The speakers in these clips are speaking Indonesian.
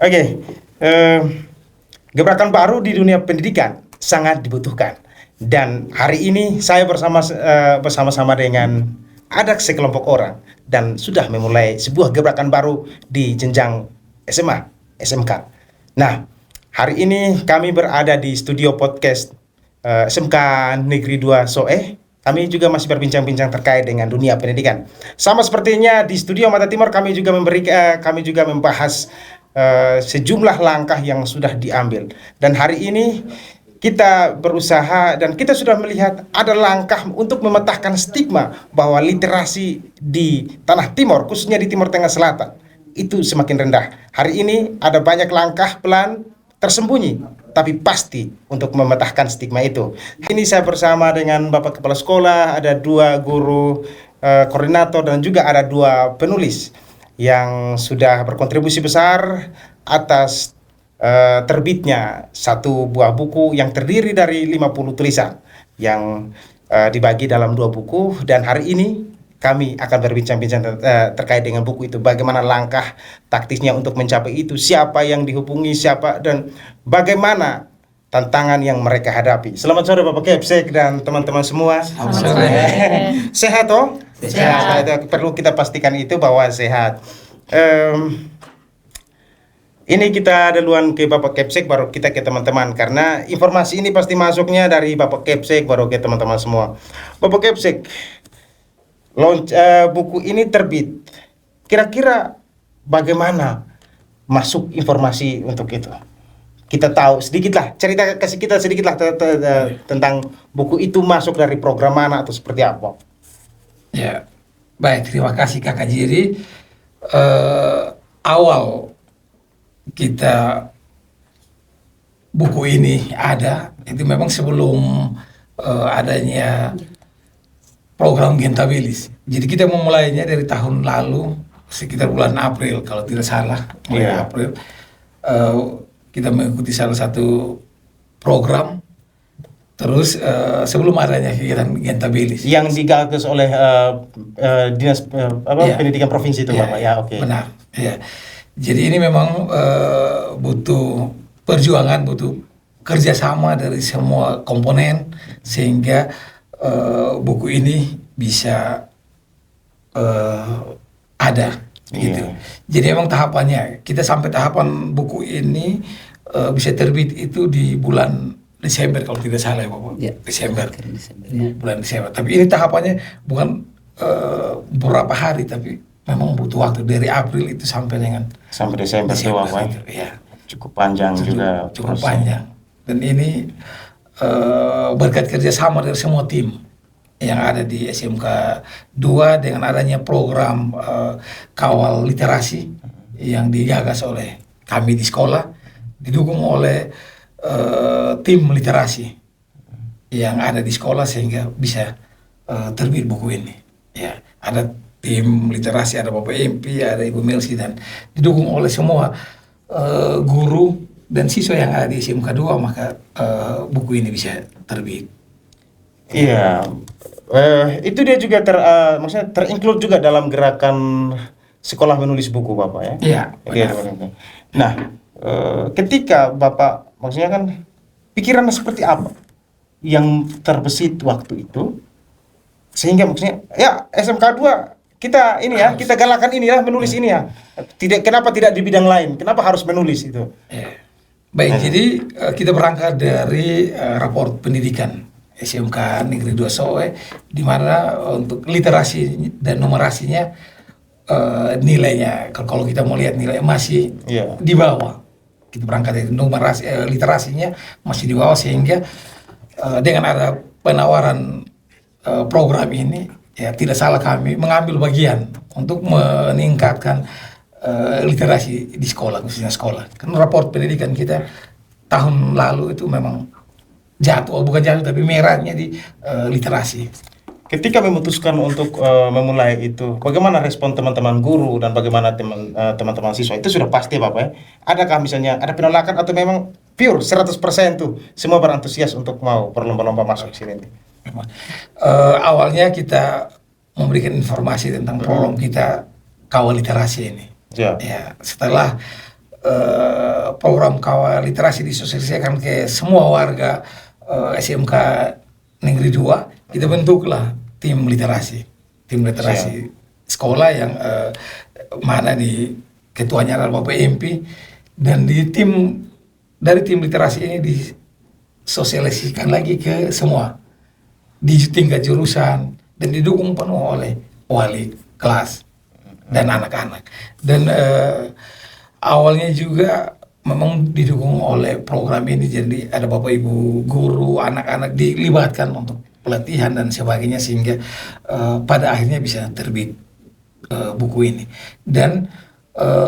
Oke, eh, gebrakan baru di dunia pendidikan sangat dibutuhkan. Dan hari ini saya bersama-sama dengan ada sekelompok orang dan sudah memulai sebuah gebrakan baru di jenjang SMA, SMK. Nah, hari ini kami berada di studio podcast SMK Negeri 2 Soe. Kami juga masih berbincang-bincang terkait dengan dunia pendidikan. Sama sepertinya di studio Mata Timur kami juga membahas sejumlah langkah yang sudah diambil. Dan hari ini kita berusaha dan kita sudah melihat ada langkah untuk memetahkan stigma bahwa literasi di tanah timur, khususnya di Timur Tengah Selatan, itu semakin rendah. Hari ini ada banyak langkah pelan tersembunyi, tapi pasti untuk memetahkan stigma itu. Ini saya bersama dengan Bapak Kepala Sekolah, ada dua guru koordinator dan juga ada dua penulis yang sudah berkontribusi besar atas terbitnya satu buah buku yang terdiri dari 50 tulisan yang dibagi dalam dua buku. Dan hari ini kami akan berbincang-bincang terkait dengan buku itu, bagaimana langkah taktisnya untuk mencapai itu, siapa yang dihubungi, siapa, dan bagaimana tantangan yang mereka hadapi. Selamat sore Bapak Kepsek dan teman-teman semua. Selamat sore. Sehat toh? Sehat. Perlu kita pastikan itu bahwa sehat. Ini kita duluan ke Bapak Kepsek, baru kita ke teman-teman, karena informasi ini pasti masuknya dari Bapak Kepsek baru ke teman-teman semua. Bapak Kepsek, buku ini terbit, kira-kira bagaimana masuk informasi untuk itu? Kita tahu sedikit lah, kasih kita sedikit lah tentang buku itu masuk dari program mana atau seperti apa? Ya, baik, terima kasih Kakak Jiri. Awal kita buku ini ada, itu memang sebelum adanya program Gentabilis. Jadi kita memulainya dari tahun lalu, sekitar bulan April kalau tidak salah, mulai April. Kita mengikuti salah satu program. Terus sebelum adanya kegiatan Gentabilis yang digagas oleh dinas pendidikan provinsi itu, Bapak, ya, oke. Benar, ya. Jadi ini memang butuh perjuangan, butuh kerjasama dari semua komponen sehingga buku ini bisa ada, gitu. Jadi memang tahapannya kita sampai tahapan buku ini bisa terbit itu di bulan Desember kalau tidak salah ya Bapak. Ya, Desember. Ya. Bulan Desember. Tapi ini tahapannya bukan beberapa hari, tapi memang butuh waktu dari April itu sampai Desember itu, Bapak. Ya. Cukup panjang juga. Cukup panjang. Dan ini berkat kerjasama dari semua tim yang ada di SMK 2 dengan adanya program kawal literasi yang digagas oleh kami di sekolah, didukung oleh tim literasi yang ada di sekolah sehingga bisa terbit buku ini. Ya, ada tim literasi, ada Bapak MP, ada Ibu Melsi, dan didukung oleh semua guru dan siswa yang ada di SMK 2, maka buku ini bisa terbit. Iya, itu dia juga maksudnya terinclude juga dalam gerakan sekolah menulis buku, Bapak, ya? Iya. Nah, ketika Bapak, maksudnya kan pikirannya seperti apa yang terbesit waktu itu sehingga maksudnya ya SMK 2 kita ini ya, kita galakan ini ya, menulis ini ya. Kenapa tidak di bidang lain? Kenapa harus menulis itu? Baik, jadi kita berangkat dari raport pendidikan SMK Negeri 2 Soe, di mana untuk literasi dan numerasinya nilainya, kalau kita mau lihat nilai masih di bawah. Kita berangkat dari numerasi, literasinya masih di bawah, sehingga dengan ada penawaran program ini, ya tidak salah kami mengambil bagian untuk meningkatkan literasi di sekolah, khususnya sekolah. Karena raport pendidikan kita tahun lalu itu memang bukan jatuh tapi merahnya di literasi. Ketika memutuskan untuk memulai itu, bagaimana respon teman-teman guru dan bagaimana teman-teman siswa? Itu sudah pasti, Bapak, ya? Adakah misalnya ada penolakan atau memang pure 100% tuh semua berantusias untuk mau berlomba-lomba masuk sini? Awalnya kita memberikan informasi tentang program kita kawal literasi ini. Ya, setelah program kawal literasi disosialisasikan ke semua warga SMK Negeri 2, kita bentuklah tim literasi sekolah yang mana di ketuanya adalah Bapak MP, dan dari tim literasi ini disosialisasikan lagi ke semua di tingkat jurusan dan didukung penuh oleh wali kelas dan anak-anak. Dan awalnya juga memang didukung oleh program ini, jadi ada Bapak Ibu guru, anak-anak dilibatkan untuk pelatihan dan sebagainya, sehingga pada akhirnya bisa terbit buku ini. Dan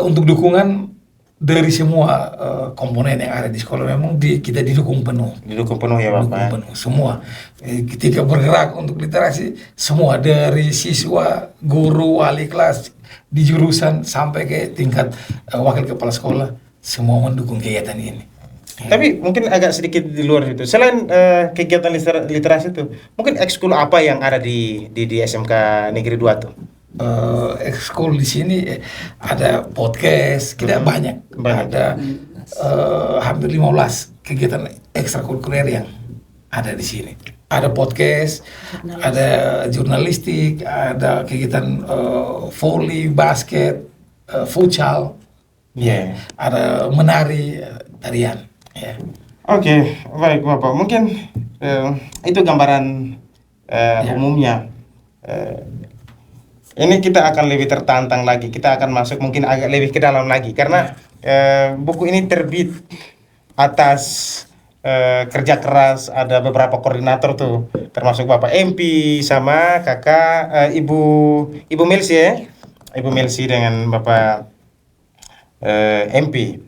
untuk dukungan dari semua komponen yang ada di sekolah, memang kita didukung penuh. Didukung penuh ya Bapak. Didukung penuh semua. Ketika bergerak untuk literasi, semua dari siswa, guru, wali kelas di jurusan sampai ke tingkat wakil kepala sekolah, semua mendukung kegiatan ini. Tapi mungkin agak sedikit di luar itu. Selain kegiatan literasi itu, mungkin ekskul apa yang ada di SMK Negeri 2 tuh? Ekskul di sini ada podcast, kita banyak. Ada hampir 15 kegiatan ekstrakurikuler yang ada di sini. Ada podcast, ada jurnalistik, ada kegiatan volley, basket, futsal, ada menari, tarian. Yeah. Oke, baik Bapak. Mungkin itu gambaran umumnya. Ini kita akan lebih tertantang lagi. Kita akan masuk mungkin agak lebih ke dalam lagi, karena buku ini terbit atas kerja keras. Ada beberapa koordinator tuh, termasuk Bapak MP sama kakak Ibu Melsi ya, Ibu Melsi dengan Bapak MP.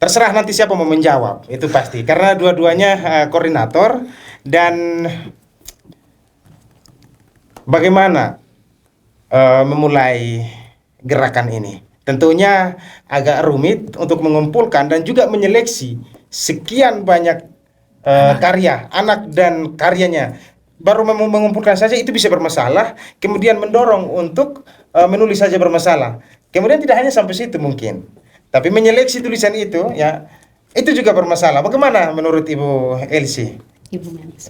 Terserah nanti siapa mau menjawab, itu pasti, karena dua-duanya koordinator. Dan bagaimana memulai gerakan ini? Tentunya agak rumit untuk mengumpulkan dan juga menyeleksi sekian banyak karya anak dan karyanya. Baru mengumpulkan saja itu bisa bermasalah, kemudian mendorong untuk menulis saja bermasalah. Kemudian tidak hanya sampai situ mungkin, tapi menyeleksi tulisan itu ya, itu juga bermasalah. Bagaimana menurut Ibu Elsie?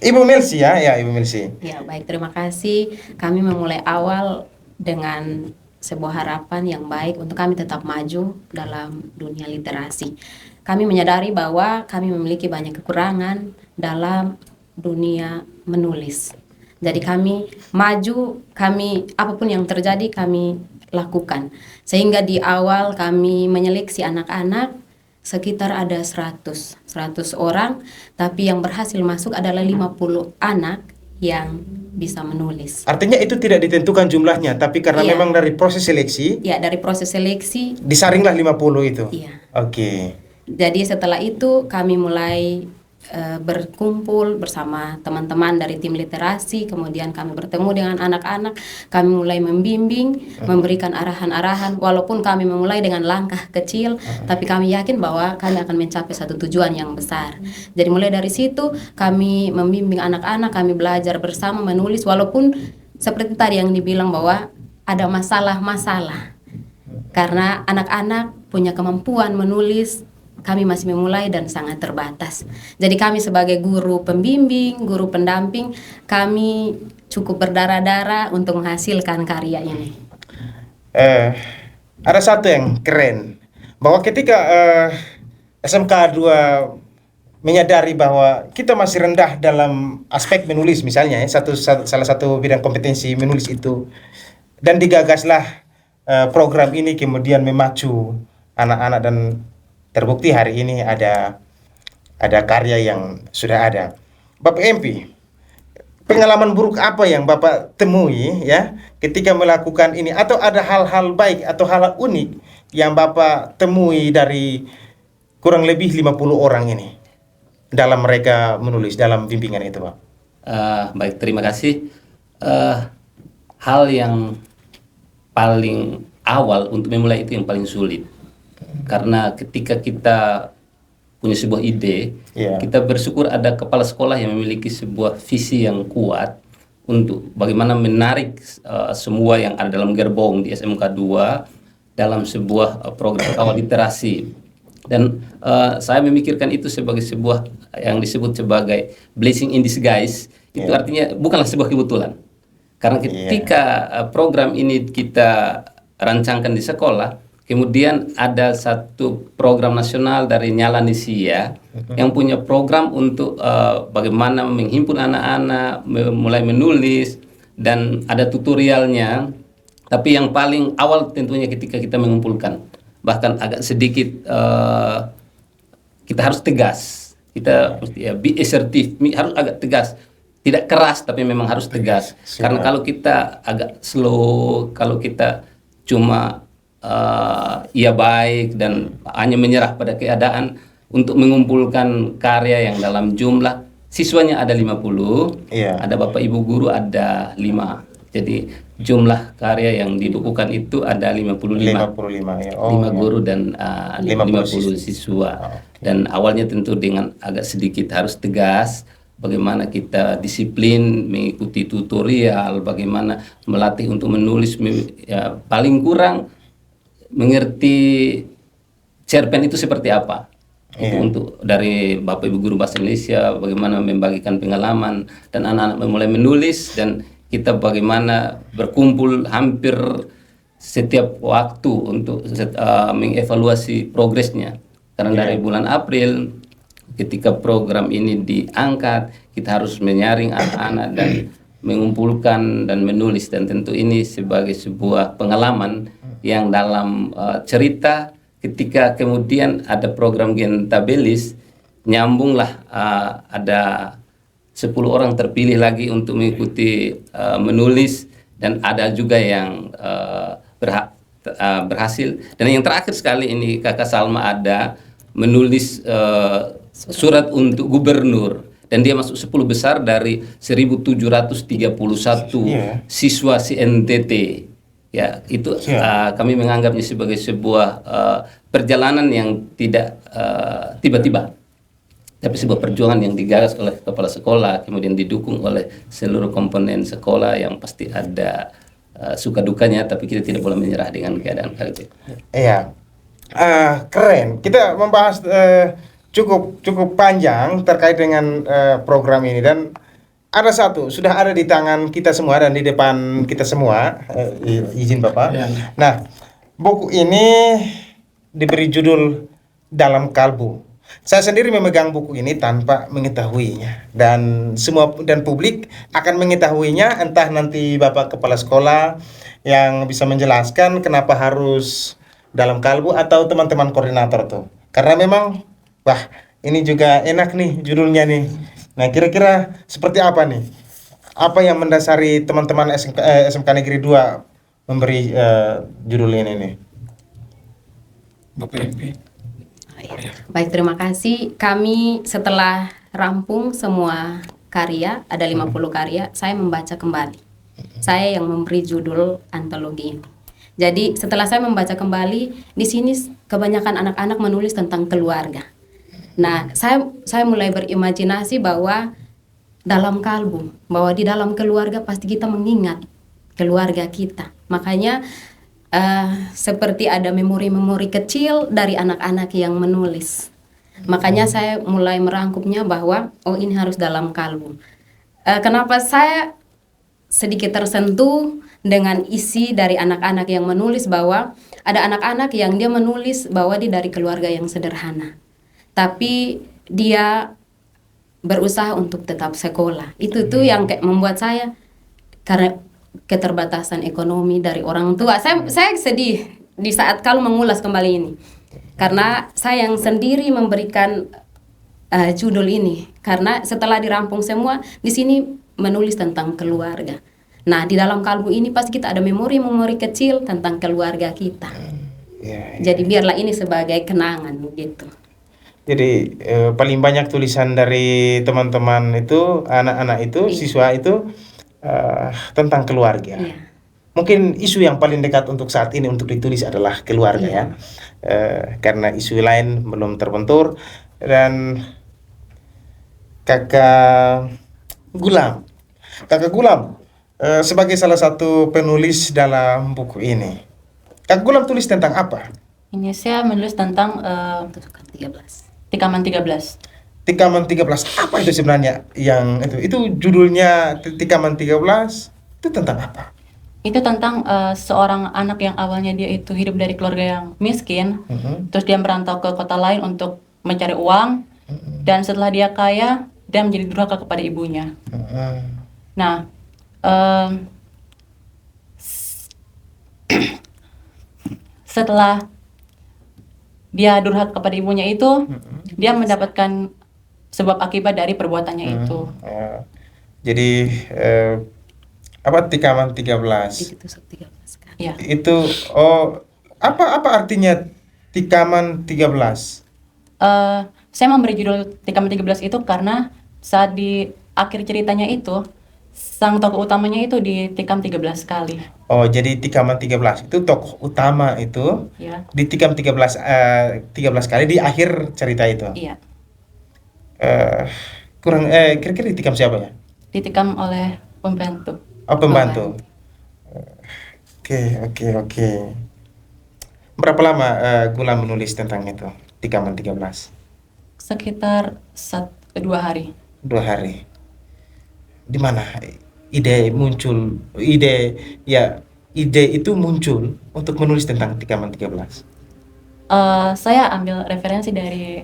Ibu Melsi ya, Ibu Melsi. Ya, baik, terima kasih. Kami memulai awal dengan sebuah harapan yang baik untuk kami tetap maju dalam dunia literasi. Kami menyadari bahwa kami memiliki banyak kekurangan dalam dunia menulis. Jadi kami maju, apapun yang terjadi kami lakukan. Sehingga di awal kami menyeleksi anak-anak sekitar ada 100 orang, tapi yang berhasil masuk adalah 50 anak yang bisa menulis. Artinya itu tidak ditentukan jumlahnya, tapi karena memang dari proses seleksi. Ya, dari proses seleksi disaringlah 50 itu. Iya. Oke. Jadi setelah itu kami mulai berkumpul bersama teman-teman dari tim literasi, kemudian kami bertemu dengan anak-anak, kami mulai membimbing, memberikan arahan-arahan, walaupun kami memulai dengan langkah kecil, tapi kami yakin bahwa kami akan mencapai satu tujuan yang besar. Jadi mulai dari situ kami membimbing anak-anak, kami belajar bersama menulis, walaupun seperti tadi yang dibilang bahwa ada masalah-masalah, karena anak-anak punya kemampuan menulis, kami masih memulai dan sangat terbatas. Jadi kami sebagai guru pembimbing, guru pendamping, kami cukup berdarah-darah untuk menghasilkan karya ini. Ada satu yang keren, bahwa ketika SMK 2 menyadari bahwa kita masih rendah dalam aspek menulis misalnya, salah satu bidang kompetensi menulis itu, dan digagaslah program ini, kemudian memacu anak-anak, dan terbukti hari ini ada karya yang sudah ada. Bapak MP, pengalaman buruk apa yang Bapak temui ya ketika melakukan ini, atau ada hal-hal baik atau hal unik yang Bapak temui dari kurang lebih 50 orang ini dalam mereka menulis dalam bimbingan itu, Pak? Baik, terima kasih. Hal yang paling awal untuk memulai itu yang paling sulit. Karena ketika kita punya sebuah ide, kita bersyukur ada kepala sekolah yang memiliki sebuah visi yang kuat untuk bagaimana menarik semua yang ada dalam gerbong di SMK 2 dalam sebuah program kawal literasi. Dan saya memikirkan itu sebagai sebuah yang disebut sebagai blessing in disguise. Itu artinya bukanlah sebuah kebetulan. Karena ketika program ini kita rancangkan di sekolah, kemudian ada satu program nasional dari Nyala Nesia yang punya program untuk bagaimana menghimpun anak-anak, mulai menulis, dan ada tutorialnya. Tapi yang paling awal tentunya ketika kita mengumpulkan, bahkan agak sedikit kita harus tegas, kita mesti be assertive, harus agak tegas, tidak keras tapi memang harus tegas. Karena kalau kita agak slow, kalau kita cuma ia baik dan hanya menyerah pada keadaan untuk mengumpulkan karya yang dalam jumlah siswanya ada 50, ada Bapak Ibu guru ada 5. Jadi jumlah karya yang dibukukan itu ada 55. 5 guru dan 50 siswa. Dan awalnya tentu dengan agak sedikit harus tegas, bagaimana kita disiplin mengikuti tutorial, bagaimana melatih untuk menulis, paling kurang mengerti cerpen itu seperti apa. Itu untuk dari Bapak Ibu guru bahasa Indonesia, bagaimana membagikan pengalaman dan anak-anak mulai menulis, dan kita bagaimana berkumpul hampir setiap waktu untuk mengevaluasi progresnya. Karena dari bulan April ketika program ini diangkat, kita harus menyaring anak-anak dan mengumpulkan dan menulis, dan tentu ini sebagai sebuah pengalaman yang dalam cerita ketika kemudian ada program Gentabelis, nyambunglah ada 10 orang terpilih lagi untuk mengikuti menulis, dan ada juga yang berhasil. Dan yang terakhir sekali ini Kakak Salma ada menulis surat untuk gubernur, dan dia masuk 10 besar dari 1731 siswa CNTT. Ya, itu kami menganggapnya sebagai sebuah perjalanan yang tidak tiba-tiba, tapi sebuah perjuangan yang digagas oleh kepala sekolah, kemudian didukung oleh seluruh komponen sekolah, yang pasti ada suka dukanya, tapi kita tidak boleh menyerah dengan keadaan kali itu. Iya, keren. Kita membahas cukup panjang terkait dengan program ini, dan ada satu sudah ada di tangan kita semua dan di depan kita semua, izin Bapak. Nah, buku ini diberi judul Dalam Kalbu. Saya sendiri memegang buku ini tanpa mengetahuinya, dan semua dan publik akan mengetahuinya, entah nanti Bapak Kepala Sekolah yang bisa menjelaskan kenapa harus Dalam Kalbu, atau teman-teman koordinator tuh. Karena memang ini juga enak nih judulnya nih. Nah, kira-kira seperti apa nih? Apa yang mendasari teman-teman SMK Negeri 2 memberi judul ini nih? Bapak MP. Baik, terima kasih. Kami setelah rampung semua karya, ada 50 karya, saya membaca kembali. Saya yang memberi judul antologi ini. Jadi setelah saya membaca kembali, di sini kebanyakan anak-anak menulis tentang keluarga. Nah, saya mulai berimajinasi bahwa dalam kalbu, bahwa di dalam keluarga pasti kita mengingat keluarga kita. Makanya seperti ada memori-memori kecil dari anak-anak yang menulis. Makanya saya mulai merangkumnya bahwa ini harus dalam kalbu. Kenapa saya sedikit tersentuh dengan isi dari anak-anak yang menulis, bahwa ada anak-anak yang dia menulis bahwa dia dari keluarga yang sederhana, tapi dia berusaha untuk tetap sekolah. Itu tuh yang kayak membuat saya, karena keterbatasan ekonomi dari orang tua. Saya sedih di saat kalau mengulas kembali ini, karena saya yang sendiri memberikan judul ini, karena setelah dirampung semua di sini menulis tentang keluarga. Nah, di dalam kalbu ini pasti kita ada memori-memori kecil tentang keluarga kita. Jadi biarlah ini sebagai kenangan gitu. Jadi paling banyak tulisan dari teman-teman itu, anak-anak itu, siswa itu tentang keluarga. Mungkin isu yang paling dekat untuk saat ini untuk ditulis adalah keluarga ya, karena isu lain belum terbentur. Dan Kakak Gulam, sebagai salah satu penulis dalam buku ini, Kakak Gulam tulis tentang apa? Ini saya menulis tentang Tusukan 13. tikaman 13. Tikaman 13, apa itu sebenarnya yang itu? Itu judulnya Tikaman 13 itu tentang apa? Itu tentang seorang anak yang awalnya dia itu hidup dari keluarga yang miskin, terus dia merantau ke kota lain untuk mencari uang, dan setelah dia kaya, dia menjadi durhaka kepada ibunya. Nah, setelah dia durhaka kepada ibunya itu, dia mendapatkan sebab akibat dari perbuatannya itu. Jadi apa Tikaman 13? Ditusuk 13 kali. Ya, Itu apa artinya Tikaman 13? saya memberi judul Tikaman 13 itu karena saat di akhir ceritanya itu, sang tokoh utamanya itu ditikam 13 kali. Oh, jadi Tikaman 13 itu tokoh utama itu Ya, ditikam 13 kali di akhir cerita itu. iya. Kira-kira ditikam siapa ya? Ditikam oleh pembantu. Oh, pembantu. Oke. Berapa lama Gulam menulis tentang itu? Tikaman 13? Sekitar 2 hari. 2 hari. Di mana ide muncul? Ide itu muncul untuk menulis tentang Tikaman 13. Saya ambil referensi dari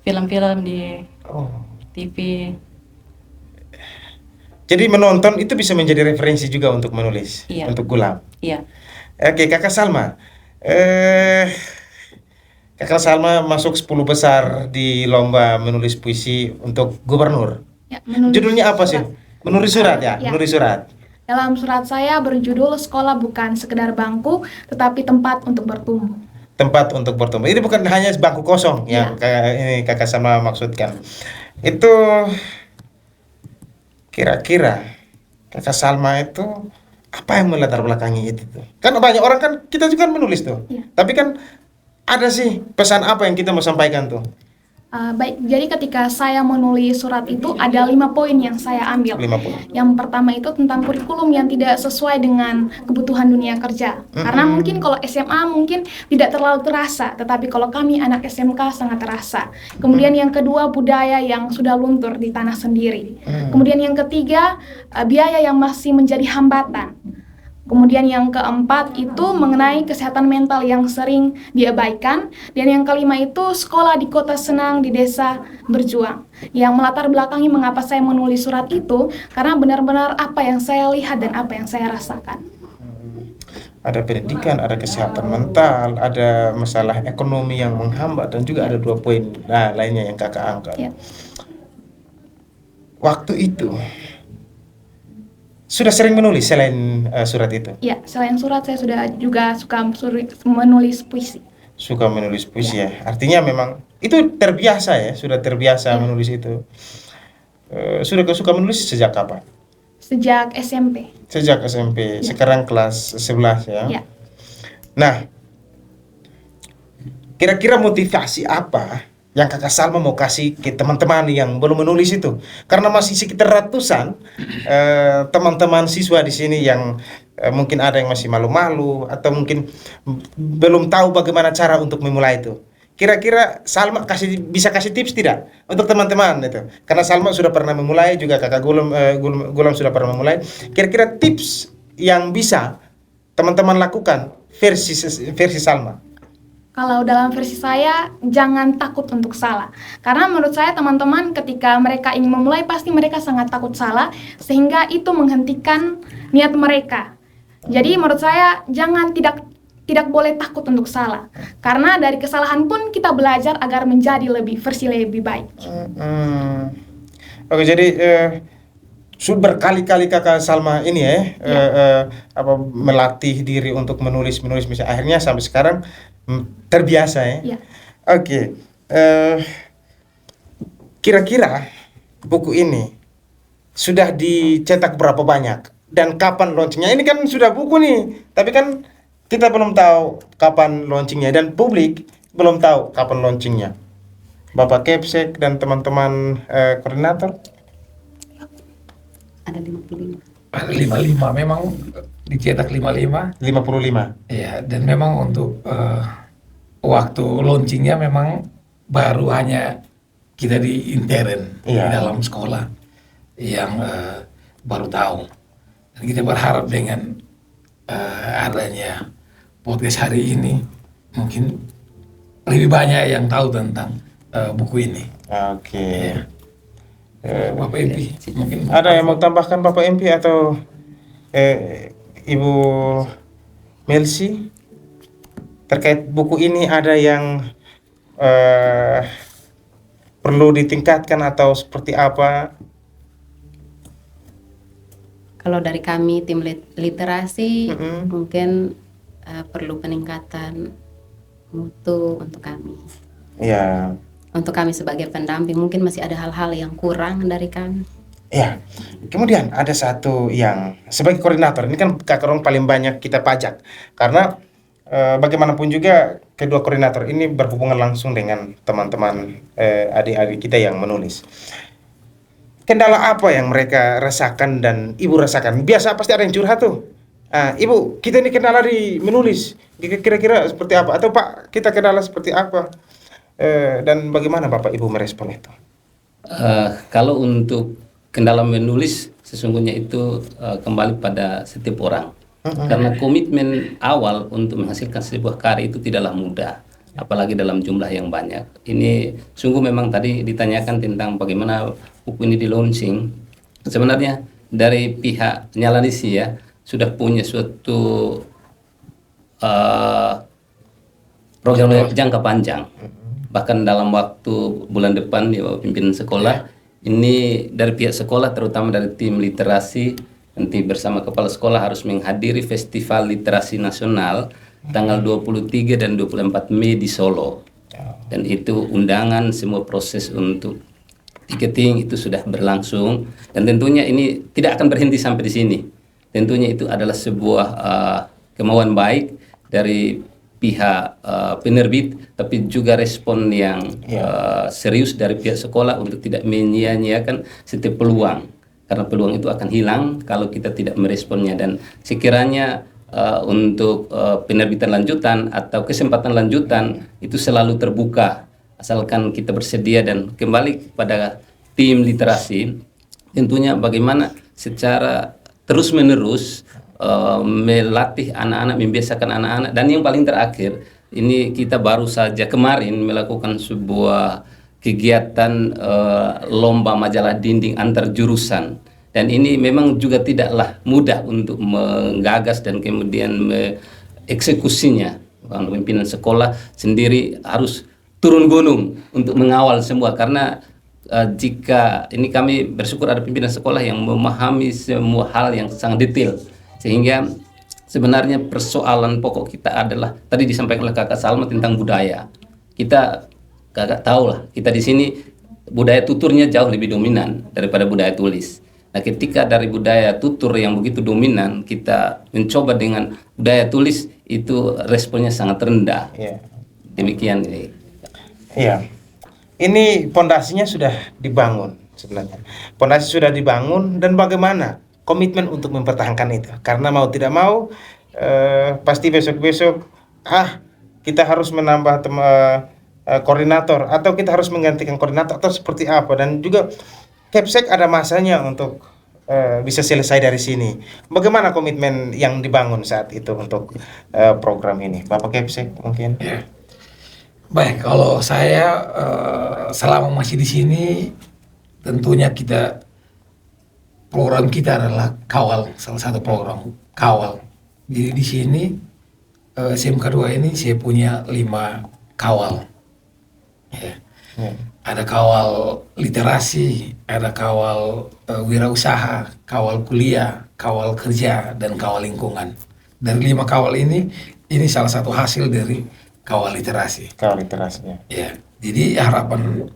film-film di Oh. TV. Jadi menonton itu bisa menjadi referensi juga untuk menulis, Iya. untuk Gulam. Iya. Oke, Kakak Salma. Kakak Salma masuk 10 besar di lomba menulis puisi untuk gubernur. Ya, menulis Judulnya apa sih? surat. Menulis surat ya? Ya. Menulis surat. Dalam surat saya berjudul Sekolah bukan sekedar bangku, tetapi tempat untuk bertumbuh. Tempat untuk bertumbuh. Ini bukan hanya bangku kosong yang ini Kakak Salma maksudkan. Itu kira-kira Kakak Salma itu apa yang melatar belakangi itu tuh? Kan banyak orang kan kita juga menulis tuh. Iya. Tapi kan ada sih pesan apa yang kita mau sampaikan tuh? Baik, jadi ketika saya menulis surat itu ada 5 poin yang saya ambil. 5 poin. Yang pertama itu tentang kurikulum yang tidak sesuai dengan kebutuhan dunia kerja. Karena mungkin kalau SMA mungkin tidak terlalu terasa, tetapi kalau kami anak SMK sangat terasa. Kemudian yang kedua, budaya yang sudah luntur di tanah sendiri. Kemudian yang ketiga, biaya yang masih menjadi hambatan. Kemudian yang keempat itu mengenai kesehatan mental yang sering diabaikan. Dan yang kelima itu sekolah di kota senang, di desa berjuang. Yang melatar belakangi mengapa saya menulis surat itu, karena benar-benar apa yang saya lihat dan apa yang saya rasakan. Ada pendidikan, ada kesehatan mental, ada masalah ekonomi yang menghambat, dan juga ada 2 poin lainnya yang Kakak angkat. Ya. Waktu itu sudah sering menulis selain surat itu? Ya, selain surat saya sudah juga suka menulis puisi. Suka menulis puisi ya. Artinya memang itu terbiasa ya, sudah terbiasa menulis itu. Sudah suka menulis sejak kapan? Sejak SMP. Sejak SMP. Sekarang kelas 11 ya. Ya. Nah, kira-kira motivasi apa yang Kakak Salma mau kasih ke teman-teman yang belum menulis itu? Karena masih sekitar ratusan teman-teman siswa di sini yang mungkin ada yang masih malu-malu atau mungkin belum tahu bagaimana cara untuk memulai itu. Kira-kira Salma bisa kasih tips tidak untuk teman-teman itu? Karena Salma sudah pernah memulai, juga Kakak Gulam sudah pernah memulai. Kira-kira tips yang bisa teman-teman lakukan versi Salma? Kalau dalam versi saya, jangan takut untuk salah. Karena menurut saya teman-teman ketika mereka ingin memulai, pasti mereka sangat takut salah, sehingga itu menghentikan niat mereka. Jadi menurut saya, tidak boleh takut untuk salah. Karena dari kesalahan pun kita belajar agar menjadi versi lebih baik. Oke, jadi sudah berkali-kali Kakak Salma ini melatih diri untuk menulis misalnya, akhirnya sampai sekarang terbiasa ya. Ya. Oke. Kira-kira buku ini sudah dicetak berapa banyak dan kapan launchingnya? Ini kan sudah buku nih, tapi kan kita belum tahu kapan launchingnya dan publik belum tahu kapan launchingnya. Bapak Kepsek dan teman-teman koordinator? Ada 55. Ada 55, memang dicetak 55. 55. Ya, dan memang untuk waktu launchingnya memang baru hanya kita di intern di Iya. dalam sekolah yang baru tahu. Dan kita berharap dengan adanya podcast hari ini mungkin lebih banyak yang tahu tentang buku ini. Oke. Bapak MP mungkin Ada yang mau tambahkan Bapak MP atau Ibu Melsi terkait buku ini, ada yang perlu ditingkatkan atau seperti apa? Kalau dari kami tim literasi Mm-mm. mungkin perlu peningkatan mutu untuk kami. Ya, Untuk kami sebagai pendamping mungkin masih ada hal-hal yang kurang dari kami. ya. Kemudian ada satu yang sebagai koordinator, ini kan Kak Rong paling banyak kita pajak karena bagaimanapun juga kedua koordinator ini berhubungan langsung dengan teman-teman adik-adik kita yang menulis. Kendala apa yang mereka rasakan dan Ibu rasakan? Biasa pasti ada yang curhat tuh. Ibu, kita ini kendala di menulis. Kira-kira seperti apa? Atau Pak, kita kendala seperti apa? Dan bagaimana Bapak Ibu merespon itu? Kalau untuk kendala menulis, sesungguhnya itu kembali pada setiap orang. Karena komitmen awal untuk menghasilkan sebuah karya itu tidaklah mudah, apalagi dalam jumlah yang banyak. Ini sungguh memang tadi ditanyakan tentang bagaimana buku ini di launching. Sebenarnya dari pihak Nyalanishi ya sudah punya suatu program jangka panjang. Bahkan dalam waktu bulan depan di pimpinan sekolah ini dari pihak sekolah, terutama dari tim literasi, nanti bersama kepala sekolah harus menghadiri Festival Literasi Nasional tanggal 23 dan 24 Mei di Solo. Dan itu undangan, semua proses untuk ticketing itu sudah berlangsung, dan tentunya ini tidak akan berhenti sampai di sini. Tentunya itu adalah sebuah kemauan baik dari pihak penerbit, tapi juga respon yang serius dari pihak sekolah untuk tidak menyia-nyiakan setiap peluang, karena peluang itu akan hilang kalau kita tidak meresponnya. Dan sekiranya untuk penerbitan lanjutan atau kesempatan lanjutan itu selalu terbuka, asalkan kita bersedia. Dan kembali kepada tim literasi, tentunya bagaimana secara terus-menerus melatih anak-anak, membiasakan anak-anak. Dan yang paling terakhir, ini kita baru saja kemarin melakukan sebuah kegiatan lomba majalah dinding antar jurusan. Dan ini memang juga tidaklah mudah untuk menggagas dan kemudian mengeksekusinya. Pimpinan sekolah sendiri harus turun gunung untuk mengawal semua, karena jika ini kami bersyukur ada pimpinan sekolah yang memahami semua hal yang sangat detail, sehingga sebenarnya persoalan pokok kita adalah tadi disampaikan oleh Kakak Salma tentang budaya. Kita Kakak tahu lah, kita di sini budaya tuturnya jauh lebih dominan daripada budaya tulis. Nah, ketika dari budaya tutur yang begitu dominan kita mencoba dengan budaya tulis, itu responnya sangat rendah. Iya. Demikian ini. Iya. Ini pondasinya sudah dibangun sebenarnya. Pondasi sudah dibangun, dan bagaimana komitmen untuk mempertahankan itu? Karena mau tidak mau pasti besok-besok kita harus menambah koordinator, atau kita harus menggantikan koordinator, atau seperti apa. Dan juga Kepsek ada masanya untuk bisa selesai dari sini. Bagaimana komitmen yang dibangun saat itu untuk program ini, Bapak Kepsek mungkin? Ya. Baik, kalau saya selama masih di sini, tentunya program kita adalah kawal, salah satu program kawal. Jadi di sini SMK 2 ini saya punya 5 kawal. Ya. Ada kawal literasi, ada kawal wirausaha, kawal kuliah, kawal kerja, dan kawal lingkungan. Dari 5 kawal ini salah satu hasil dari kawal literasi. Kawal literasinya. Ya, jadi harapan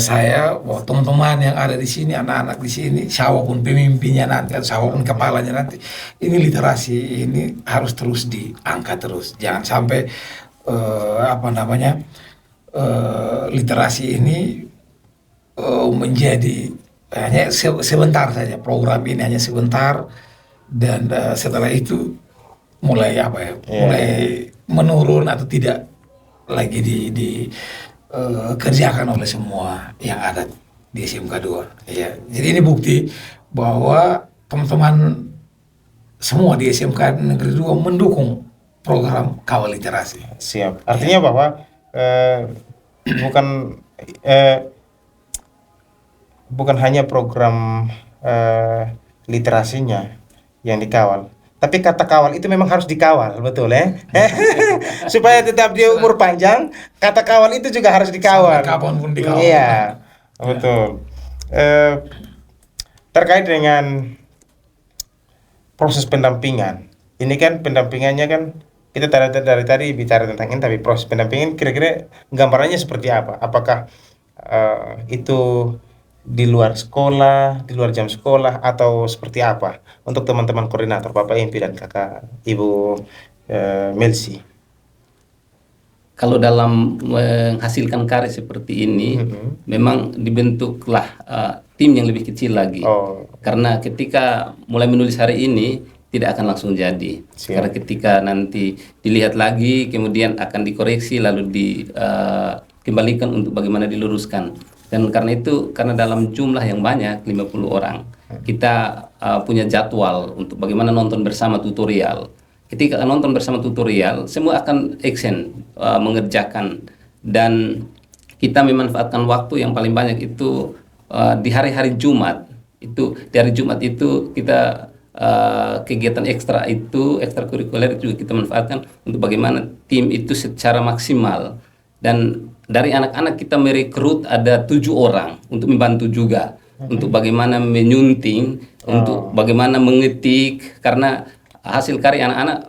saya bahwa teman-teman yang ada di sini, anak-anak di sini, siapapun pemimpinnya nanti, atau siapapun kepalanya nanti, ini literasi ini harus terus diangkat terus. Jangan sampai literasi ini menjadi hanya sebentar saja, program ini hanya sebentar, dan setelah itu mulai mulai menurun atau tidak lagi kerjakan oleh semua yang ada di SMK 2. Ya, jadi ini bukti bahwa teman-teman semua di SMK Negeri 2 mendukung program kawal literasi. Siap. Artinya bahwa bukan bukan hanya program literasinya yang dikawal, tapi kata kawal itu memang harus dikawal, betul ya? Supaya tetap di umur panjang, kata kawal itu juga harus dikawal. Sampai kapanpun dikawal. Iya, betul. Terkait dengan proses pendampingan, ini kan pendampingannya kan kita dari tadi bicara tentang ini, tapi proses pendampingan kira-kira gambarannya seperti apa? Apakah itu di luar sekolah, di luar jam sekolah, atau seperti apa untuk teman-teman koordinator Bapak Empi dan Kakak Ibu Melsi? Kalau dalam menghasilkan karya seperti ini, memang dibentuklah tim yang lebih kecil lagi. Karena ketika mulai menulis hari ini tidak akan langsung jadi. Karena ketika nanti dilihat lagi, kemudian akan dikoreksi, lalu dikembalikan untuk bagaimana diluruskan. Dan karena itu, karena dalam jumlah yang banyak, 50 orang, kita punya jadwal untuk bagaimana nonton bersama tutorial. Ketika nonton bersama tutorial, semua akan action mengerjakan, dan kita memanfaatkan waktu yang paling banyak itu di hari-hari Jumat. Di hari Jumat itu kita kegiatan ekstrakurikuler itu juga kita manfaatkan untuk bagaimana tim itu secara maksimal. Dan dari anak-anak kita merekrut ada 7 orang untuk membantu juga, untuk bagaimana menyunting, untuk bagaimana mengetik, karena hasil karya anak-anak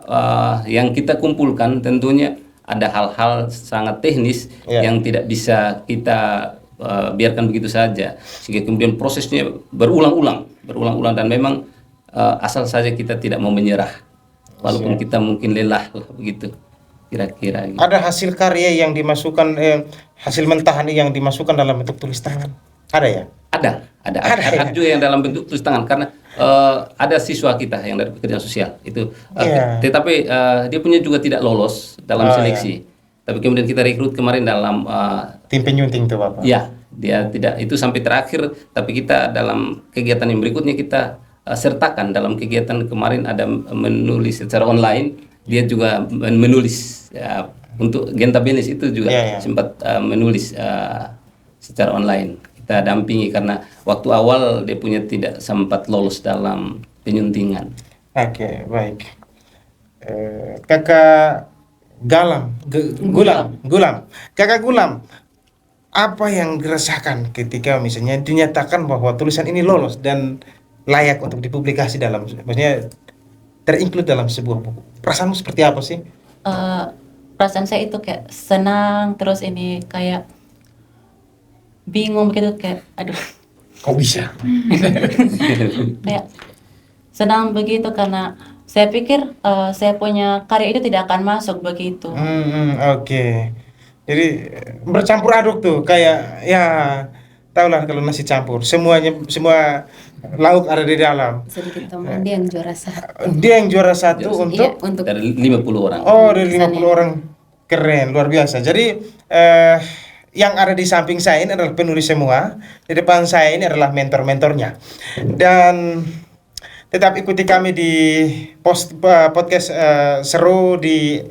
yang kita kumpulkan tentunya ada hal-hal sangat teknis yang tidak bisa kita biarkan begitu saja, sehingga kemudian prosesnya berulang-ulang, dan memang asal saja kita tidak mau menyerah, walaupun kita mungkin lelah lah, begitu kira-kira. Gitu. Ada hasil karya yang dimasukkan, hasil mentahan yang dimasukkan dalam bentuk tulis tangan, ada ya? Ada juga yang dalam bentuk tulis tangan, karena ada siswa kita yang dari pekerjaan sosial itu, tetapi dia punya juga tidak lolos dalam seleksi. Tapi kemudian kita rekrut kemarin dalam tim penyunting itu Bapak. Ya, dia tidak itu sampai terakhir, tapi kita dalam kegiatan yang berikutnya kita sertakan dalam kegiatan kemarin ada menulis secara online, dia juga menulis untuk Genta Benis itu juga sempat menulis secara online. Kita dampingi karena waktu awal dia punya tidak sempat lolos dalam penyuntingan. Oke, baik. Kakak Gulam. Kakak Gulam, apa yang dirasakan ketika misalnya dinyatakan bahwa tulisan ini lolos dan layak untuk dipublikasi dalam, maksudnya terinclude dalam sebuah buku? Perasaanmu seperti apa sih? Perasaan saya itu kayak senang, terus ini kayak bingung begitu, kayak aduh Kok bisa? kayak senang begitu karena saya pikir saya punya karya itu tidak akan masuk begitu. Oke. Jadi bercampur aduk tuh, kayak ya tahulah kalau nasi campur, semua lauk ada di dalam. Sedikit teman dia yang juara 1. Dia yang juara 1 untuk Iya, untuk Dari 50 orang. Oh, dari 50 orang. Keren, luar biasa. Jadi yang ada di samping saya ini adalah penulis semua, di depan saya ini adalah mentor-mentornya. Dan tetap ikuti kami di podcast seru di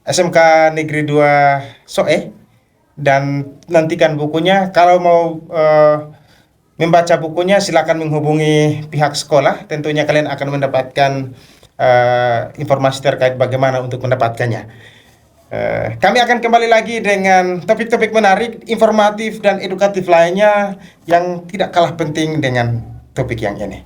SMK Negeri 2 SOE, dan nantikan bukunya. Kalau mau membaca bukunya silakan menghubungi pihak sekolah, tentunya kalian akan mendapatkan informasi terkait bagaimana untuk mendapatkannya. Kami akan kembali lagi dengan topik-topik menarik, informatif dan edukatif lainnya yang tidak kalah penting dengan topik yang ini.